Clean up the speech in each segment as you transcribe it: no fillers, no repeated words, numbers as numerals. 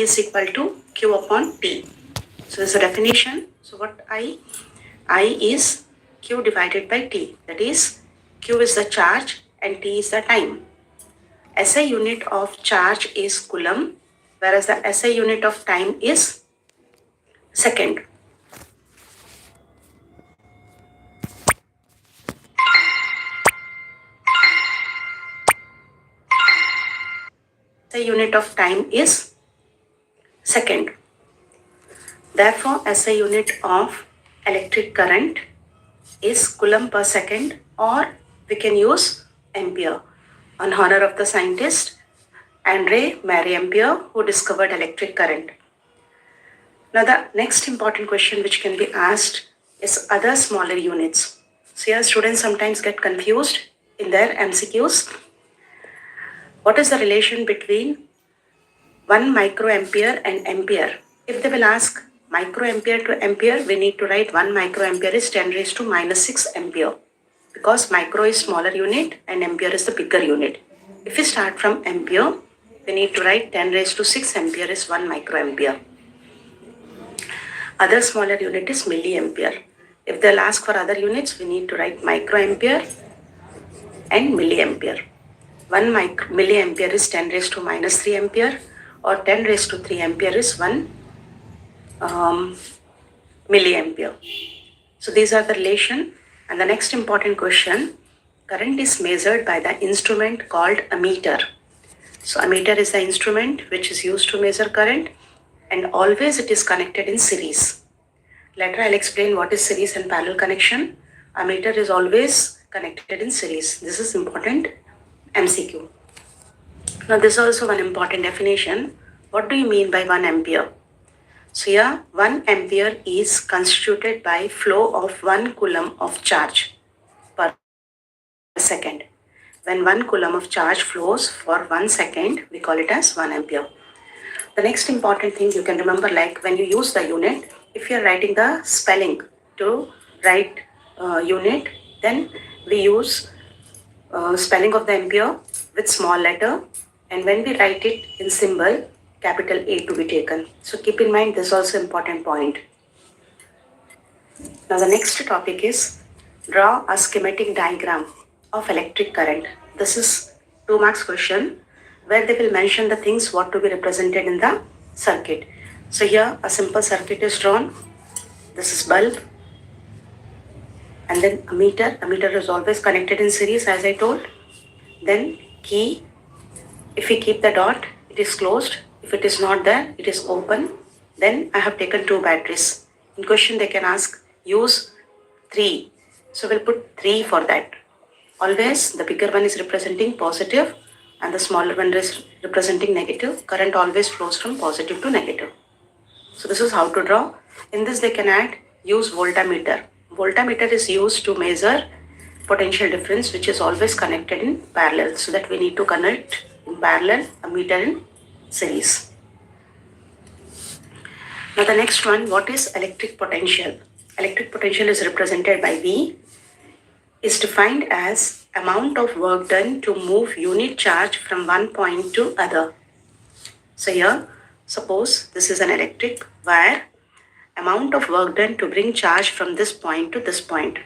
is equal to Q upon T. So there's a definition. So what I is Q divided by T. That is, Q is the charge and T is the time. SI unit of charge is coulomb, whereas the SI unit of time is second. SI unit of time is second. Therefore, SI unit of electric current is coulomb per second, or we can use ampere on honor of the scientist Andre Marie Ampere, who discovered electric current. Now the next important question which can be asked is other smaller units. So here students sometimes get confused in their MCQs. What is the relation between 1 microampere and ampere? If they will ask microampere to ampere, we need to write 1 microampere is 10 raised to minus 6 ampere, because micro is smaller unit and ampere is the bigger unit. If we start from ampere, we need to write 10 raised to 6 ampere is 1 microampere. Other smaller unit is milliampere. If they'll ask for other units, we need to write microampere and milliampere. 1 milliampere is 10 raised to minus 3 ampere, or 10 raised to 3 ampere is 1 milliampere. So these are the relation. And the next important question, current is measured by the instrument called ammeter. So ammeter is the instrument which is used to measure current, and always it is connected in series. Later I'll explain what is series and parallel connection. Ammeter is always connected in series. This is important MCQ. Now this is also one important definition. What do you mean by 1 ampere? So here 1 ampere is constituted by flow of 1 coulomb of charge per second. When 1 coulomb of charge flows for 1 second, we call it as 1 ampere. The next important thing you can remember, like when you use the unit, if you are writing the spelling to write unit, then we use spelling of the ampere with small letter, and when we write it in symbol, capital A to be taken. So keep in mind this is also important point. Now the next topic is draw a schematic diagram of electric current. This is 2 marks question where they will mention the things what to be represented in the circuit. So here a simple circuit is drawn. This is bulb, and then ammeter. Ammeter is always connected in series as I told. Then key. If we keep the dot, it is closed. If it is not there, it is open. Then I have taken 2 batteries. In question they can ask use 3. So we'll put 3 for that. Always the bigger one is representing positive and the smaller one is representing negative. Current always flows from positive to negative. So this is how to draw. In this they can add use voltmeter. Voltmeter is used to measure potential difference, which is always connected in parallel. So that we need to connect in parallel, ammeter in series. Now the next one, what is electric potential? Electric potential is represented by V, is defined as amount of work done to move unit charge from one point to other. So here, suppose this is an electric wire, amount of work done to bring charge from this point to this point.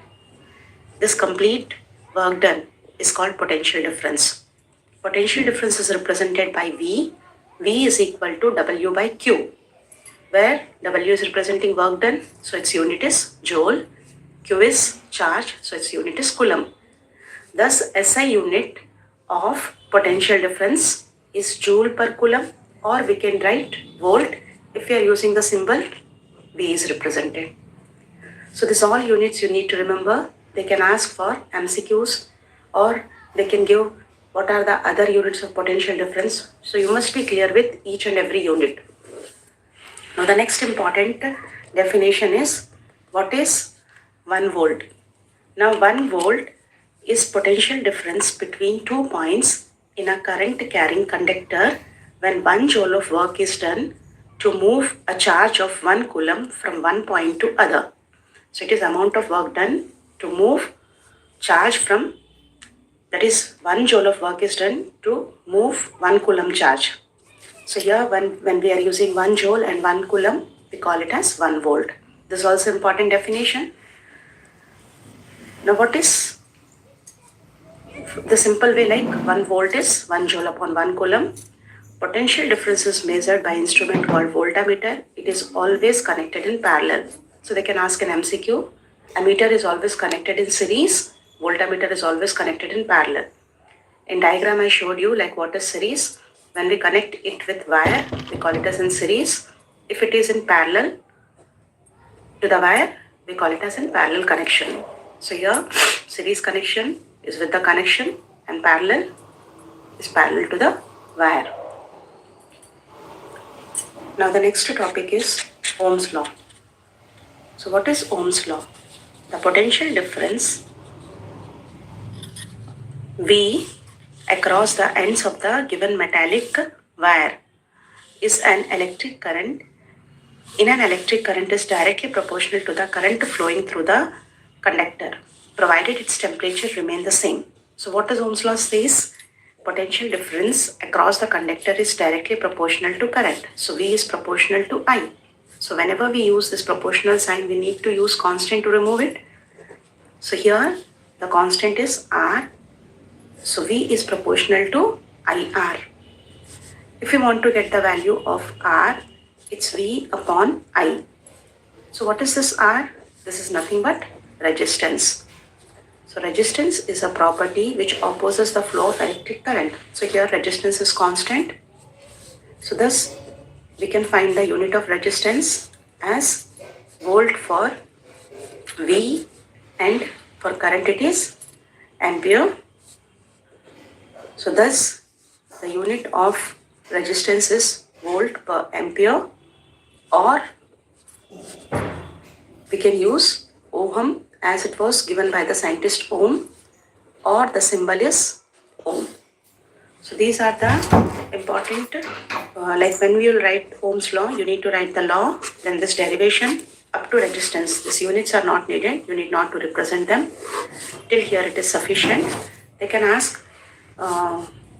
This complete work done is called potential difference. Potential difference is represented by V. V is equal to W by Q, where W is representing work done, so its unit is joule. Q is charge, so its unit is coulomb. Thus, SI unit of potential difference is joule per coulomb, or we can write volt. If we are using the symbol, V is represented. So these all units you need to remember. They can ask for MCQs, or they can give what are the other units of potential difference. So you must be clear with each and every unit. Now the next important definition is what is 1 volt. Now 1 volt is potential difference between 2 points in a current carrying conductor when 1 joule of work is done to move a charge of 1 coulomb from one point to other. So it is amount of work done to move charge from, that is 1 joule of work is done to move 1 coulomb charge. So here when we are using 1 joule and 1 coulomb, we call it as 1 volt. This is also important definition. Now what is the simple way, like 1 volt is 1 joule upon 1 coulomb. Potential difference is measured by instrument called voltmeter. It is always connected in parallel. So they can ask an MCQ. Ammeter is always connected in series. Voltmeter is always connected in parallel. In diagram I showed you like what is series. When we connect it with wire, we call it as in series. If it is in parallel to the wire, we call it as in parallel connection. So here series connection is with the connection and parallel is parallel to the wire. Now the next topic is Ohm's law. So what is Ohm's law? The potential difference V across the ends of the given metallic wire is an electric current. In an electric current is directly proportional to the current flowing through the conductor, provided its temperature remain the same. So what does Ohm's law says? Potential difference across the conductor is directly proportional to current. So V is proportional to I. So whenever we use this proportional sign, we need to use constant to remove it. So here the constant is R. So V is proportional to IR. If we want to get the value of R, it's V upon I. So what is this R? This is nothing but resistance. So resistance is a property which opposes the flow of electric current. So here resistance is constant. So thus we can find the unit of resistance as volt for V, and for current it is ampere. So thus the unit of resistance is volt per ampere, or we can use ohm as it was given by the scientist Ohm, or the symbol is Ohm. So these are the important, like when we will write Ohm's law, you need to write the law, then this derivation up to resistance. These units are not needed, you need not to represent them. Till here it is sufficient. They can ask,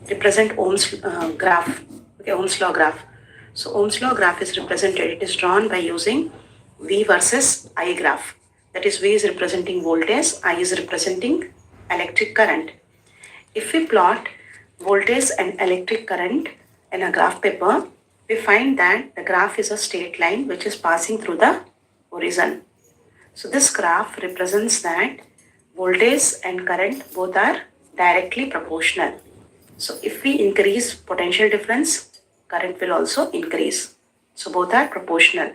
represent Ohm's graph, okay, Ohm's law graph. So Ohm's law graph is represented, it is drawn by using V versus I graph. That is, V is representing voltage, I is representing electric current. If we plot voltage and electric current in a graph paper, we find that the graph is a straight line which is passing through the horizon. So this graph represents that voltage and current both are directly proportional. So if we increase potential difference, current will also increase. So both are proportional.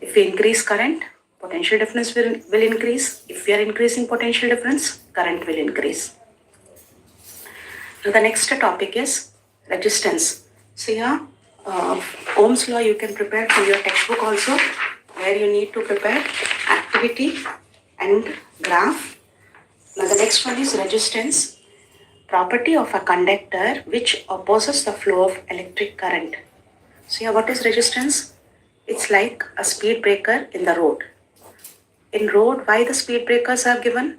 If we increase current, potential difference will increase. If we are increasing potential difference, current will increase. Now the next topic is resistance. So here, Ohm's law you can prepare from your textbook also, where you need to prepare activity and graph. Now the next one is resistance, property of a conductor which opposes the flow of electric current. So here what is resistance? It's like a speed breaker in the road. In road, why the speed breakers are given?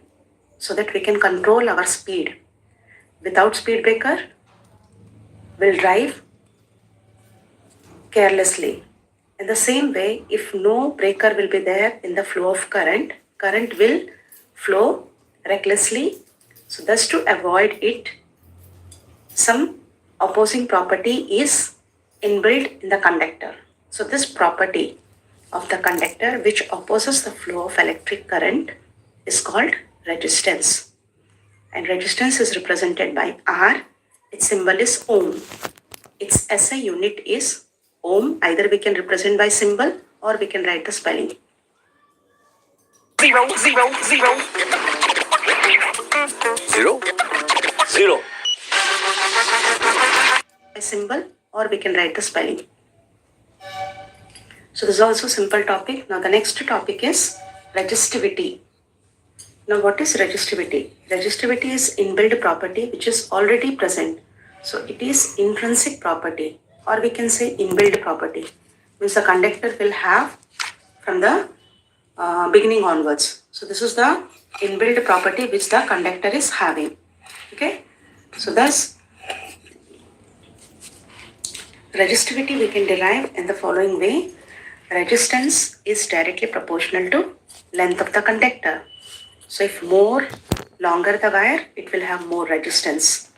So that we can control our speed. Without speed breaker, we'll drive carelessly. In the same way, if no breaker will be there in the flow of current, current will flow recklessly. So thus to avoid it, some opposing property is inbuilt in the conductor. So this property of the conductor which opposes the flow of electric current is called resistance. And resistance is represented by R. Its symbol is ohm. Its SI unit is ohm. Either we can represent by symbol or we can write the spelling. 0, 0, 0. 0, 0. By symbol or we can write the spelling. So this is also simple topic. Now the next topic is resistivity. Now what is resistivity? Resistivity is inbuilt property which is already present. So it is intrinsic property, or we can say inbuilt property. Means the conductor will have from the beginning onwards. So this is the inbuilt property which the conductor is having. Okay. So thus Resistivity we can derive in the following way. Resistance is directly proportional to length of the conductor. So if more longer the wire, it will have more resistance.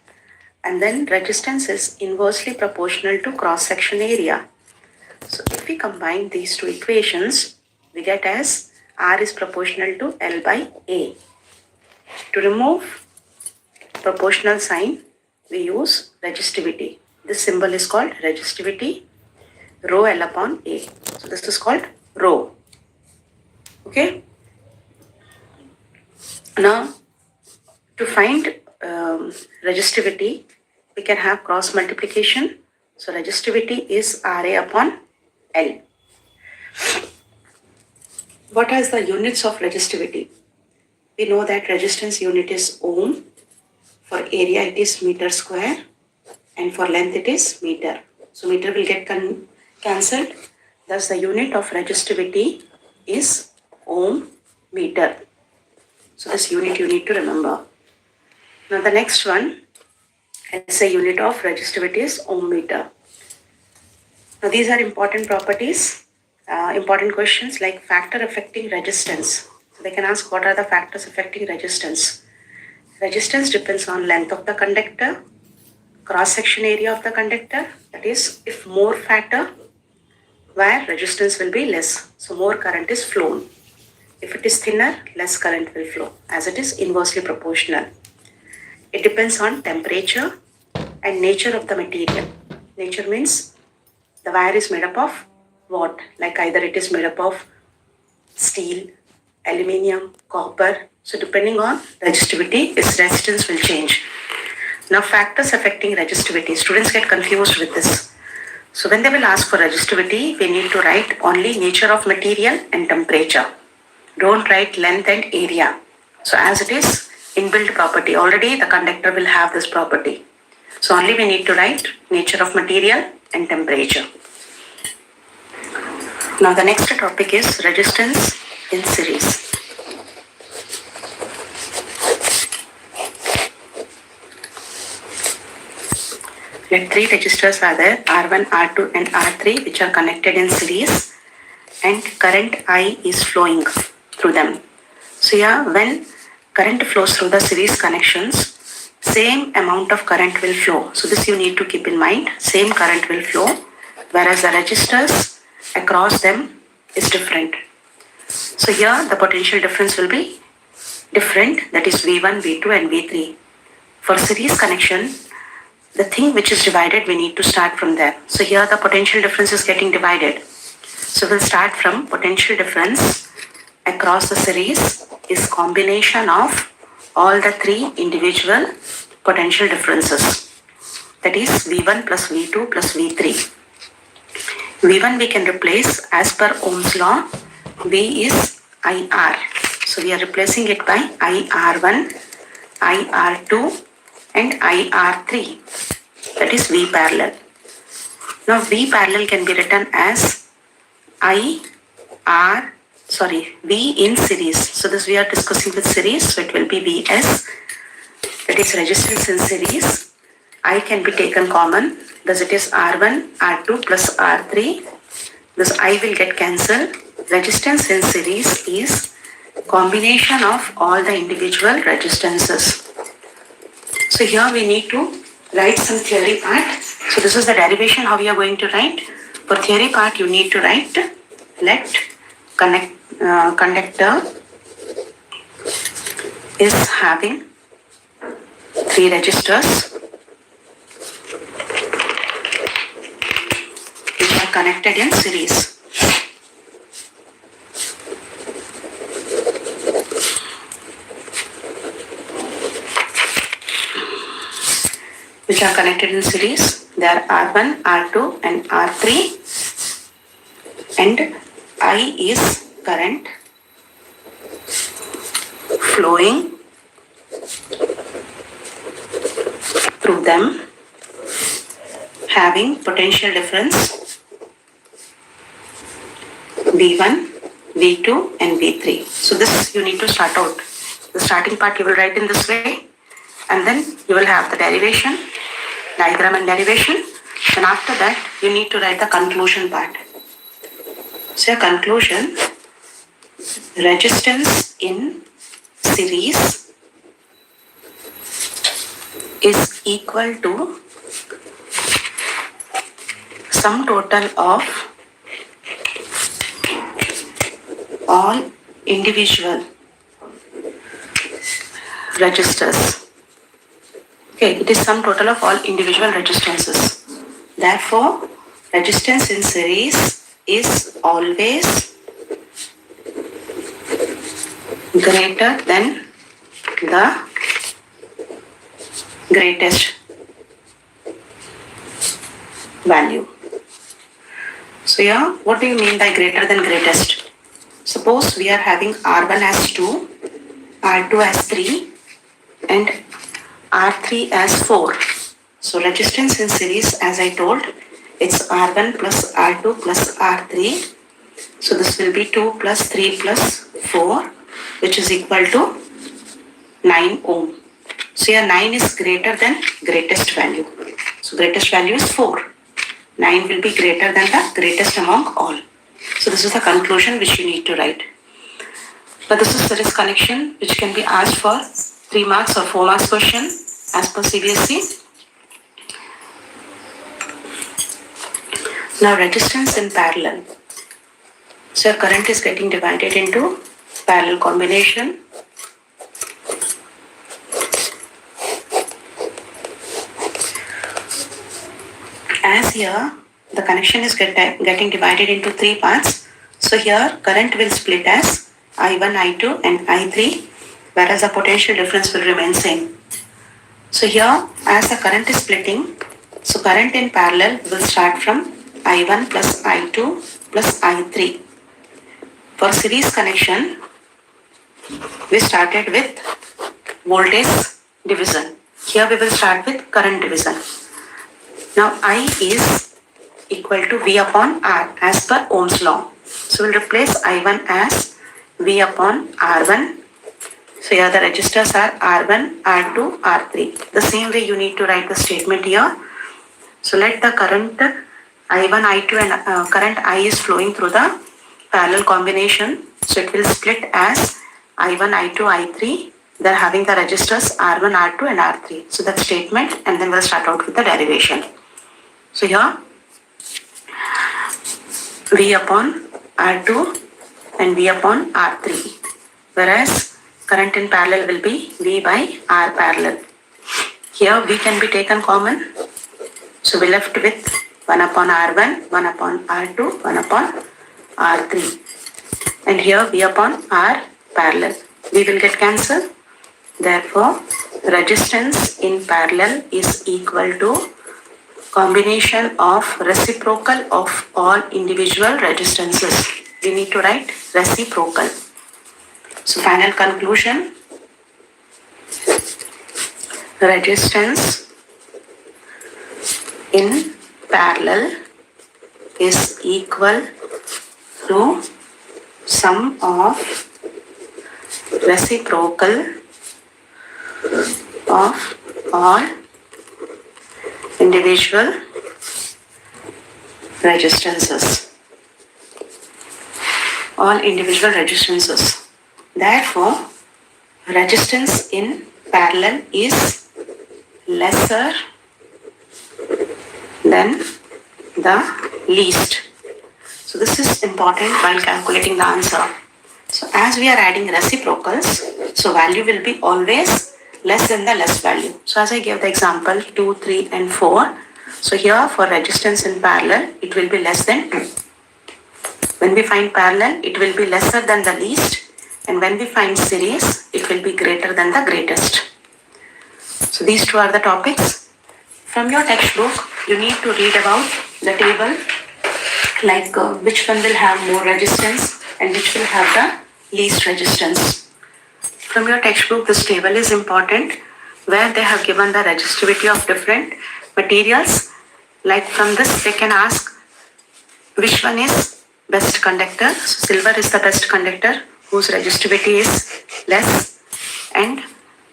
And then resistance is inversely proportional to cross-section area. So if we combine these two equations, we get as R is proportional to L by A. To remove proportional sign, we use resistivity. This symbol is called resistivity, rho L upon A. So this is called rho. Okay. Now, to find resistivity, we can have cross multiplication. So resistivity is RA upon L. What are the units of resistivity? We know that resistance unit is ohm. For area it is meter square, and for length it is meter. So meter will get cancelled. Thus the unit of resistivity is ohm meter. So this unit you need to remember. Now the next one, as a unit of resistivity is ohm meter. Now these are important properties, important questions like factor affecting resistance. So they can ask what are the factors affecting resistance. Resistance depends on length of the conductor, cross-section area of the conductor. That is, if more fatter, wire resistance will be less. So more current is flown. If it is thinner, less current will flow, as it is inversely proportional. It depends on temperature and nature of the material. Nature means the wire is made up of what? Like either it is made up of steel, aluminium, copper. So depending on resistivity, its resistance will change. Now factors affecting resistivity. Students get confused with this. So when they will ask for resistivity, we need to write only nature of material and temperature. Don't write length and area. So as it is inbuilt property, already the conductor will have this property. So only we need to write nature of material and temperature. Now the next topic is resistance in series. Let three resistors are there, R1, R2 and R3, which are connected in series, and current I is flowing through them. So here when current flows through the series connections, same amount of current will flow. So this you need to keep in mind, same current will flow, whereas the resistors across them is different. So here the potential difference will be different, that is V1, V2 and V3. For series connection, the thing which is divided, we need to start from there. So here the potential difference is getting divided. So we'll start from potential difference across the series is combination of all the three individual potential differences. That is V1 plus V2 plus V3. V1 we can replace as per Ohm's law. V is IR. So we are replacing it by IR1, IR2 and IR3. That is V parallel. Now V parallel can be written as V in series. So this we are discussing with series. So it will be Vs. That is resistance in series. I can be taken common. Thus it is R1, R2 plus R3. This I will get cancelled. Resistance in series is combination of all the individual resistances. So here we need to write some theory part. So this is the derivation how we are going to write. For theory part you need to write let conductor is having three resistors which are connected in series. Which are connected in series. They are R1, R2 and R3, and I is current flowing through them, having potential difference V1, V2 and V3. So this you need to start out. The starting part you will write in this way, and then you will have the derivation, diagram and derivation, And after that, you need to write the conclusion part. So your conclusion, resistance in series is equal to sum total of all individual registers. Okay, it is sum total of all individual resistances. Therefore, resistance in series is always greater than the greatest value. So here, what do you mean by greater than greatest? Suppose we are having R1 as 2, R2 as 3 and R3 as 4. So resistance in series, as I told, it's R1 plus R2 plus R3. So this will be 2 plus 3 plus 4, which is equal to 9 ohm. So here 9 is greater than greatest value. So greatest value is 4. 9 will be greater than the greatest among all. So this is the conclusion which you need to write. But this is series connection which can be asked for 3 marks or 4 marks question as per CBSE. Now resistance in parallel. So your current is getting divided into parallel combination. As here the connection is getting divided into 3 parts. So here current will split as I1, I2 and I3, whereas the potential difference will remain same. So here as the current is splitting, so current in parallel will start from I1 plus I2 plus I3. For series connection, we started with voltage division. Here we will start with current division. Now I is equal to V upon R as per Ohm's law. So we'll replace I1 as V upon R1. So here the registers are R1, R2, R3. The same way you need to write the statement here. So let the current I1, I2 and current I is flowing through the parallel combination. So it will split as I1, I2, I3. They're having the registers R1, R2 and R3. So that statement, and then we'll start out with the derivation. So here V upon R2 and V upon R3. Whereas current in parallel will be V by R parallel. Here V can be taken common. So we left with 1 upon R1, 1 upon R2, 1 upon R3. And here V upon R parallel. V will get cancelled. Therefore, resistance in parallel is equal to combination of reciprocal of all individual resistances. We need to write reciprocal. So final conclusion, resistance in parallel is equal to sum of reciprocal of all individual resistances. All individual resistances. Therefore, resistance in parallel is lesser than the least. So this is important while calculating the answer. So as we are adding reciprocals, so value will be always less than the less value. So as I gave the example 2, 3 and 4. So here for resistance in parallel, it will be less than 2. When we find parallel, it will be lesser than the least. And when we find series, it will be greater than the greatest. So these two are the topics. From your textbook, you need to read about the table, like which one will have more resistance and which will have the least resistance. From your textbook, this table is important, where they have given the resistivity of different materials. Like from this, they can ask which one is best conductor. So silver is the best conductor, whose resistivity is less, and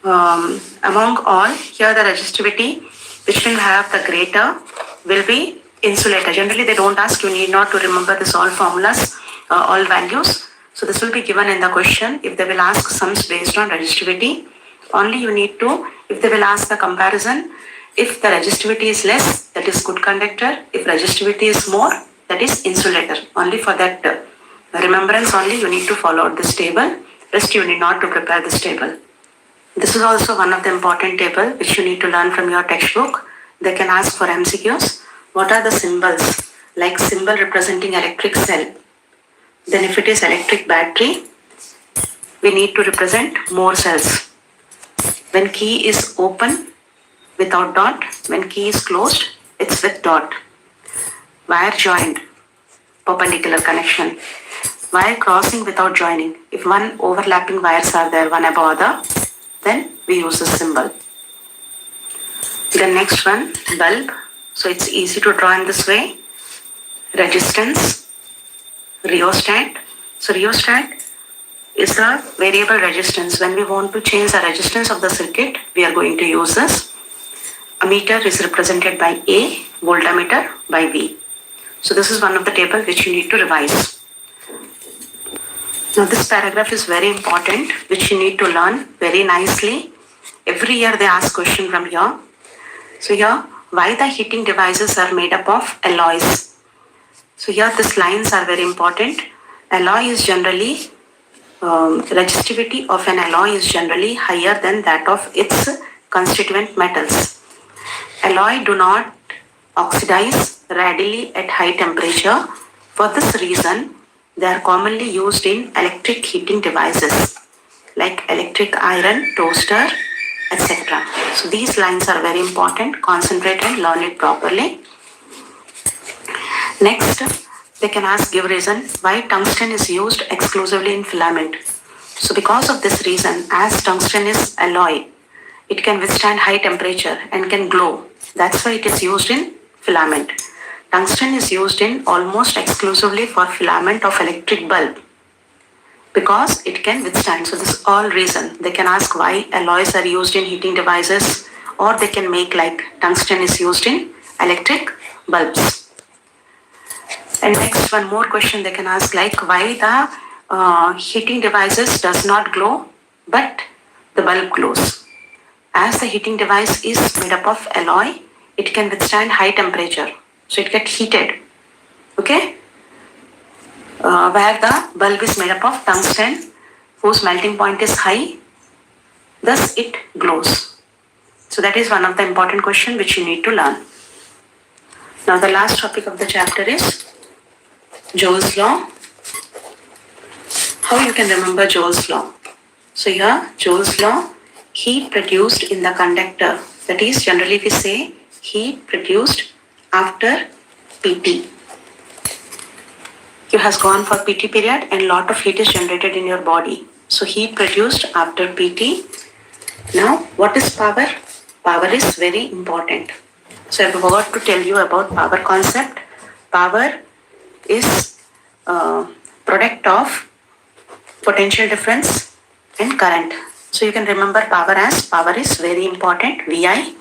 among all, here the resistivity which will have the greater will be insulator. Generally, they don't ask, you need not to remember this all formulas, all values. So this will be given in the question. If they will ask sums based on resistivity, only you need to, if they will ask the comparison, if the resistivity is less, that is good conductor. If resistivity is more, that is insulator. Only for that remembrance only you need to follow this table. Rest you need not to prepare this table. This is also one of the important table which you need to learn from your textbook. They can ask for MCQs. What are the symbols? Like symbol representing electric cell. Then if it is electric battery, we need to represent more cells. When key is open, without dot. When key is closed, it's with dot. Wire joined, perpendicular connection. Wire crossing without joining. If one overlapping wires are there, one above other, then we use this symbol. The next one, bulb. So it's easy to draw in this way. Resistance, rheostat. So rheostat is a variable resistance. When we want to change the resistance of the circuit, we are going to use this. Ammeter is represented by A, voltmeter by V. So this is one of the table which you need to revise. Now this paragraph is very important, which you need to learn very nicely. Every year they ask question from here. So here, why the heating devices are made up of alloys. So here these lines are very important. Alloy is generally, resistivity of an alloy is generally higher than that of its constituent metals. Alloy do not oxidize readily at high temperature. For this reason, they are commonly used in electric heating devices like electric iron, toaster, etc. So these lines are very important. Concentrate and learn it properly. Next, they can ask, give reason why tungsten is used exclusively in filament. So because of this reason, as tungsten is alloy, it can withstand high temperature and can glow. That's why it is used in filament. Tungsten is used in almost exclusively for filament of electric bulb because it can withstand. So this is all reason. They can ask why alloys are used in heating devices, or they can make like tungsten is used in electric bulbs. And next one more question they can ask, like why the heating devices does not glow but the bulb glows. As the heating device is made up of alloy, it can withstand high temperature. So it gets heated. Okay? Where the bulb is made up of tungsten, whose melting point is high, thus it glows. So that is one of the important questions which you need to learn. Now the last topic of the chapter is Joule's law. How you can remember Joule's law? So here, Joule's law, heat produced in the conductor, that is generally we say heat produced after PT. You has gone for PT period and lot of heat is generated in your body. So heat produced after PT. Now what is power? Power is very important. So I forgot to tell you about power concept. Power is product of potential difference and current. So you can remember power as power is very important. VI.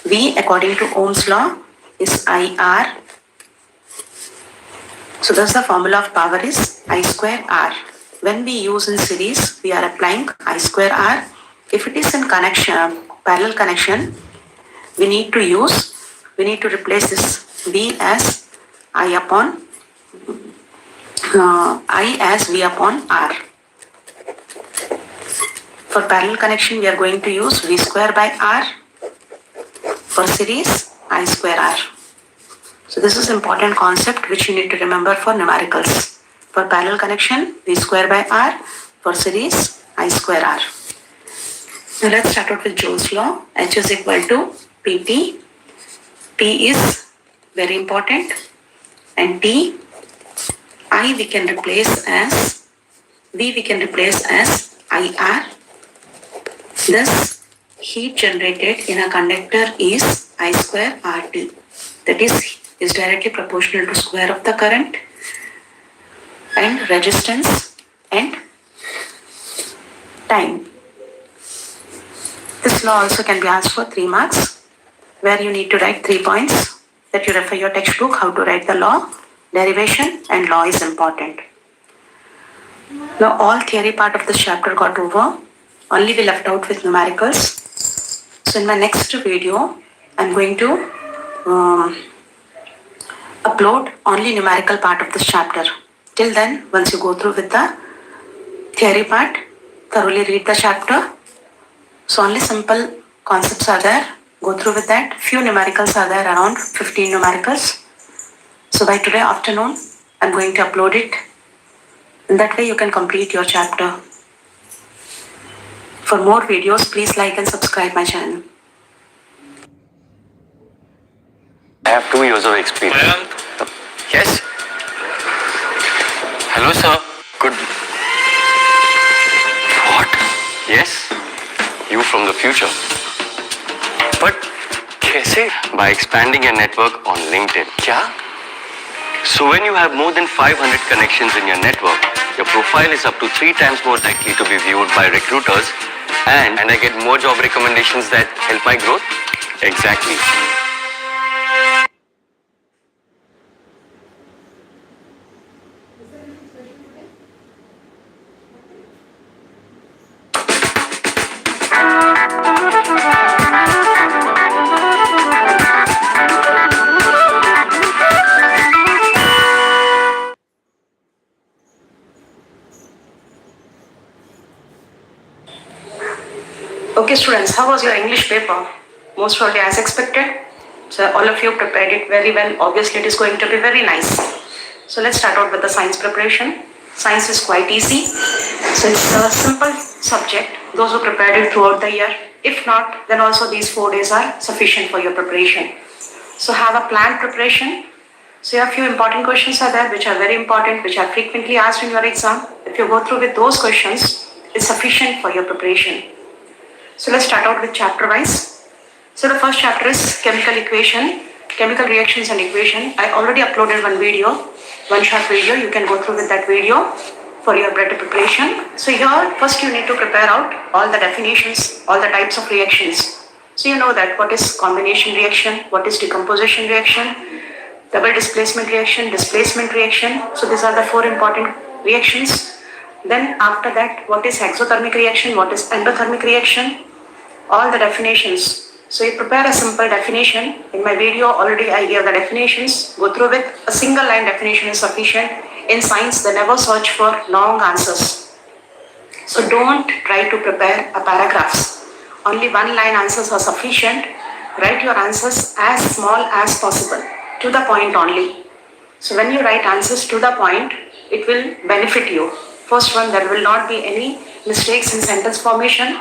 V according to Ohm's law is IR. So thus the formula of power is I square R. When we use in series, we are applying I square R. If it is in connection, parallel connection, we need to replace this V as I as V upon R. For parallel connection, we are going to use V square by R. For series, I square R. So this is important concept which you need to remember for numericals. For parallel connection, V square by R. For series, I square R. Now let's start out with Joule's law. H is equal to PT. P is very important. And T, I we can replace as, V we can replace as IR. Thus, heat generated in a conductor is I square RT. That is directly proportional to square of the current and resistance and time. This law also can be asked for 3 marks, where you need to write 3 points. that you refer your textbook, how to write the law, derivation, and law is important. Now all theory part of this chapter got over. Only we left out with numericals. So in my next video, I'm going to upload only numerical part of this chapter. Till then, once you go through with the theory part, thoroughly read the chapter. So only simple concepts are there. Go through with that. Few numericals are there, around 15 numericals. So by today afternoon, I'm going to upload it. In that way, you can complete your chapter. For more videos, please like and subscribe my channel. I have 2 years of experience. Yes? Hello, sir. Good. What? Yes? You from the future. But कैसे? By expanding your network on LinkedIn. क्या? So when you have more than 500 connections in your network, your profile is up to 3 times more likely to be viewed by recruiters, and I get more job recommendations that help my growth? Exactly. Okay students, how was your English paper? Most probably as expected. So all of you prepared it very well. Obviously it is going to be very nice. So let's start out with the science preparation. Science is quite easy. So it's a simple subject. Those who prepared it throughout the year. If not, then also these 4 days are sufficient for your preparation. So have a planned preparation. So a few important questions are there which are very important, which are frequently asked in your exam. If you go through with those questions, it's sufficient for your preparation. So let's start out with chapter wise. So the first chapter is chemical equation, chemical reactions and equation. I already uploaded one short video. You can go through with that video for your better preparation. So here first you need to prepare out all the definitions, all the types of reactions. So you know that what is combination reaction, what is decomposition reaction, double displacement reaction, displacement reaction. So these are the 4 important reactions. Then after that, what is exothermic reaction, what is endothermic reaction, all the definitions. So you prepare a simple definition. In my video already I gave the definitions. Go through with a single line definition is sufficient. In science they never search for long answers. So don't try to prepare a paragraphs. Only 1 line answers are sufficient. Write your answers as small as possible, to the point only. So when you write answers to the point, it will benefit you. First one, there will not be any mistakes in sentence formation,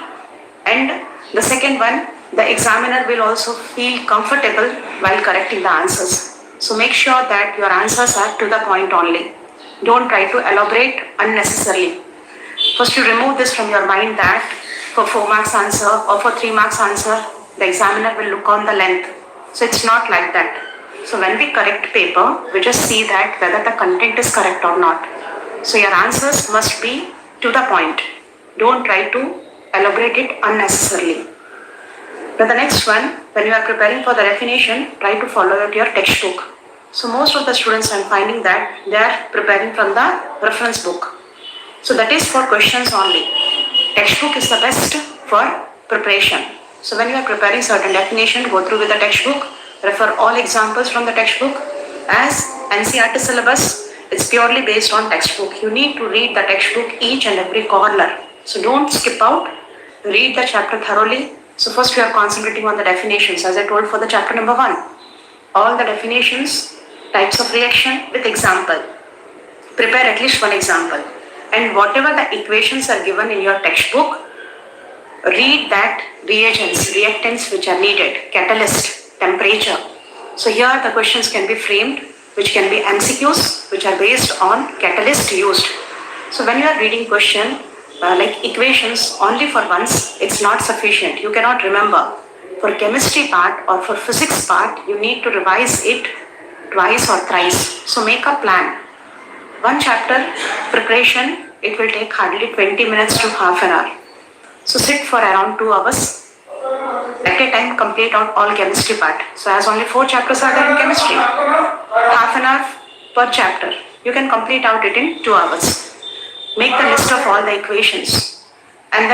and the second one, the examiner will also feel comfortable while correcting the answers. So make sure that your answers are to the point only. Don't try to elaborate unnecessarily. First you remove this from your mind that for 4 marks answer or for 3 marks answer, the examiner will look on the length. So it's not like that. So when we correct paper, we just see that whether the content is correct or not. So your answers must be to the point. Don't try to elaborate it unnecessarily. Now the next one, when you are preparing for the definition, try to follow your textbook. So most of the students I'm finding that they are preparing from the reference book. So that is for questions only. Textbook is the best for preparation. So when you are preparing certain definition, go through with the textbook, refer all examples from the textbook. As NCERT syllabus, it's purely based on textbook. You need to read the textbook each and every corner. So don't skip out. Read the chapter thoroughly. So first we are concentrating on the definitions, as I told for the chapter number 1. All the definitions, types of reaction with example. Prepare at least 1 example. And whatever the equations are given in your textbook, read that reagents, reactants which are needed, catalyst, temperature. So here the questions can be framed, which can be MCQs, which are based on catalyst used. So when you are reading question, like equations only for once, it's not sufficient. You cannot remember. For chemistry part or for physics part, you need to revise it twice or thrice. So make a plan. 1 chapter preparation, it will take hardly 20 minutes to half an hour. So sit for around 2 hours. At a time, complete out all chemistry part. So as only 4 chapters are there in chemistry, half an hour per chapter. You can complete out it in 2 hours. Make the list of all the equations and then